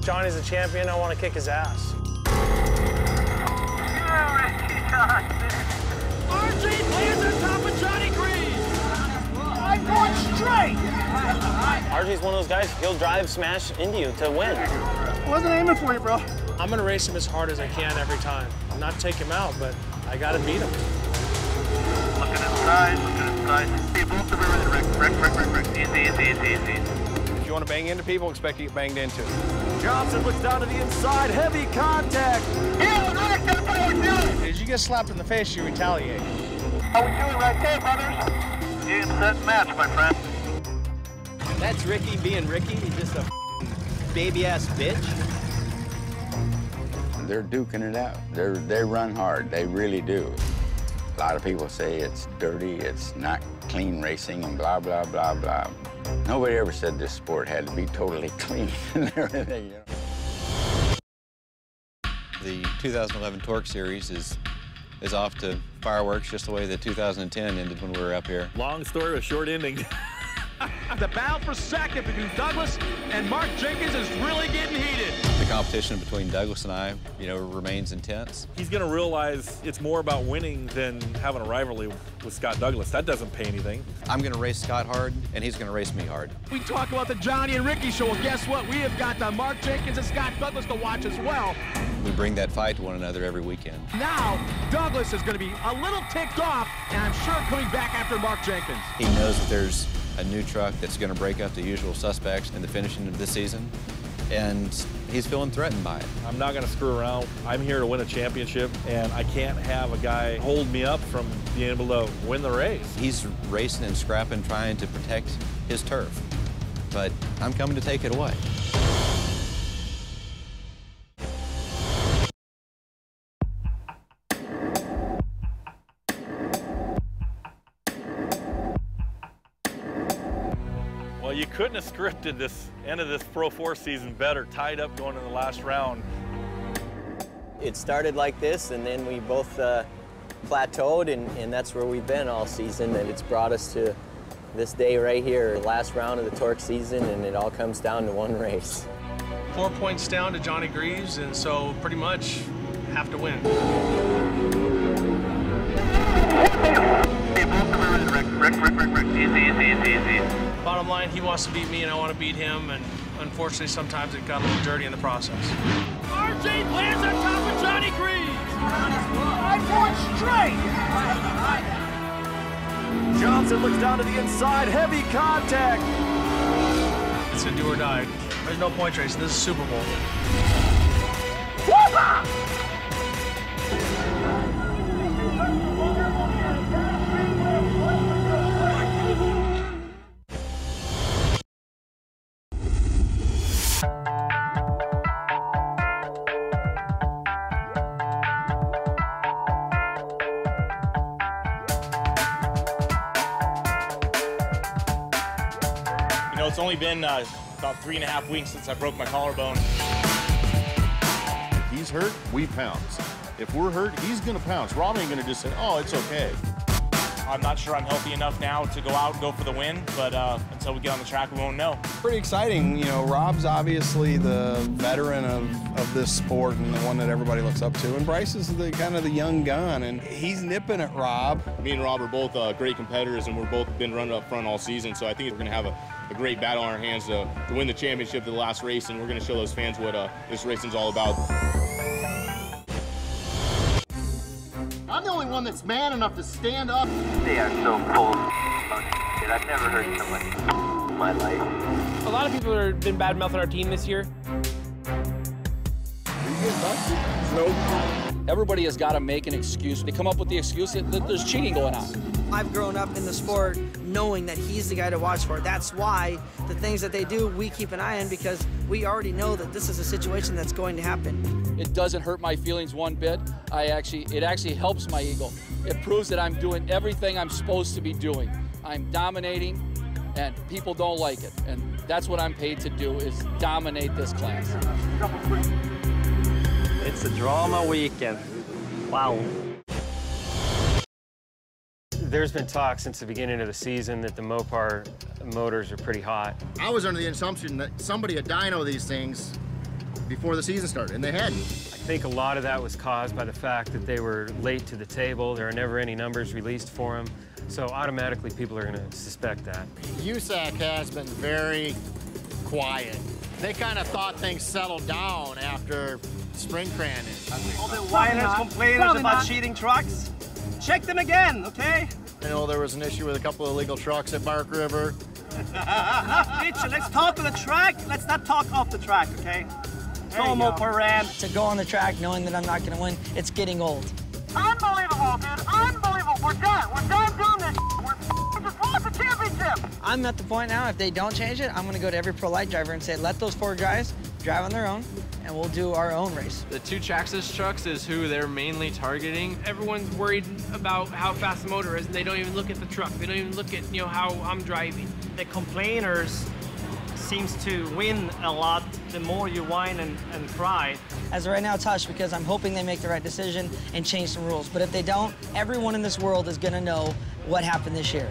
Johnny's a champion. I want to kick his ass. RJ lands on top of Johnny Greaves. I'm going straight. RJ's one of those guys, he'll drive, smash into you to win. I wasn't aiming for you, bro. I'm going to race him as hard as I can every time. Not take him out, but I got to beat him. Looking inside, looking inside. Hey, both the river, Rick. Easy. If you want to bang into people, expect to get banged into. Johnson looks down to the inside, heavy contact. Yeah, Rick, that's what we're doing. As you get slapped in the face, you retaliate. How we doing right there, brothers? Game, set, match, my friend. That's Ricky being Ricky. He's just a baby-ass bitch. They're duking it out. They run hard. They really do. A lot of people say it's dirty, it's not clean racing, and blah, blah, blah, blah. Nobody ever said this sport had to be totally clean and everything, you know. The 2011 TORC series is off to fireworks just the way the 2010 ended when we were up here. Long story with short ending. The battle for second between Douglas and Mark Jenkins is really getting heated. The competition between Douglas and I, remains intense. He's going to realize it's more about winning than having a rivalry with Scott Douglas. That doesn't pay anything. I'm going to race Scott hard, and he's going to race me hard. We talk about the Johnny and Ricky show. Well, guess what? We have got Mark Jenkins and Scott Douglas to watch as well. We bring that fight to one another every weekend. Now, Douglas is going to be a little ticked off, and I'm sure coming back after Mark Jenkins. He knows that there's a new truck that's going to break up the usual suspects in the finishing of this season, and he's feeling threatened by it. I'm not going to screw around. I'm here to win a championship, and I can't have a guy hold me up from being able to win the race. He's racing and scrapping, trying to protect his turf, but I'm coming to take it away. Well, you couldn't have scripted this end of this Pro 4 season better, tied up going in the last round. It started like this, and then we both plateaued, and that's where we've been all season, and it's brought us to this day right here, the last round of the TORC season, and it all comes down to one race. 4 points down to Johnny Greaves, and so pretty much have to win. Hey, both the rivers, Rick. Easy. Bottom line, he wants to beat me, and I want to beat him, and unfortunately, sometimes it got a little dirty in the process. RJ lands on top of Johnny Greaves. I'm going straight. Johnson looks down to the inside, heavy contact. It's a do or die. There's no point race. This is Super Bowl. It's only been about 3.5 weeks since I broke my collarbone. If he's hurt, we pounce. If we're hurt, he's going to pounce. Rob ain't going to just say, oh, it's okay. I'm not sure I'm healthy enough now to go out and go for the win, but until we get on the track, we won't know. Pretty exciting. Rob's obviously the veteran of this sport and the one that everybody looks up to. And Bryce is kind of the young gun, and he's nipping at Rob. Me and Rob are both great competitors, and we've both been running up front all season, so I think we're going to have a great battle on our hands to win the championship to the last race, and we're going to show those fans what this racing's all about. I'm the only one that's man enough to stand up. They are so full of shit. I've never heard so much in my life. A lot of people have been bad-mouthing our team this year. Nope. Everybody has got to make an excuse. They come up with the excuse that there's cheating going on. I've grown up in the sport knowing that he's the guy to watch for. That's why the things that they do, we keep an eye on, because we already know that this is a situation that's going to happen. It doesn't hurt my feelings one bit. It actually helps my ego. It proves that I'm doing everything I'm supposed to be doing. I'm dominating, and people don't like it. And that's what I'm paid to do, is dominate this class. It's a drama weekend. Wow. There's been talk since the beginning of the season that the Mopar motors are pretty hot. I was under the assumption that somebody would dyno these things before the season started, and they hadn't. I think a lot of that was caused by the fact that they were late to the table. There are never any numbers released for them, so automatically people are going to suspect that. USAC has been very quiet. They kind of thought things settled down after spring craning. All the whiners, complainers about cheating trucks, check them again, okay? I know there was an issue with a couple of illegal trucks at Bark River. Mitchell, let's talk on the track. Let's not talk off the track, okay? Promo per ram. To go on the track knowing that I'm not going to win, it's getting old. Unbelievable, dude. Unbelievable. We're done. We're done doing this. We're just lost the championship. I'm at the point now, if they don't change it, I'm going to go to every pro light driver and say, let those 4 guys drive on their own, and we'll do our own race. The 2 Traxxas trucks is who they're mainly targeting. Everyone's worried about how fast the motor is, and they don't even look at the truck. They don't even look at, how I'm driving. The complainers seems to win a lot the more you whine and cry. As of right now, it's hush because I'm hoping they make the right decision and change some rules. But if they don't, everyone in this world is going to know what happened this year.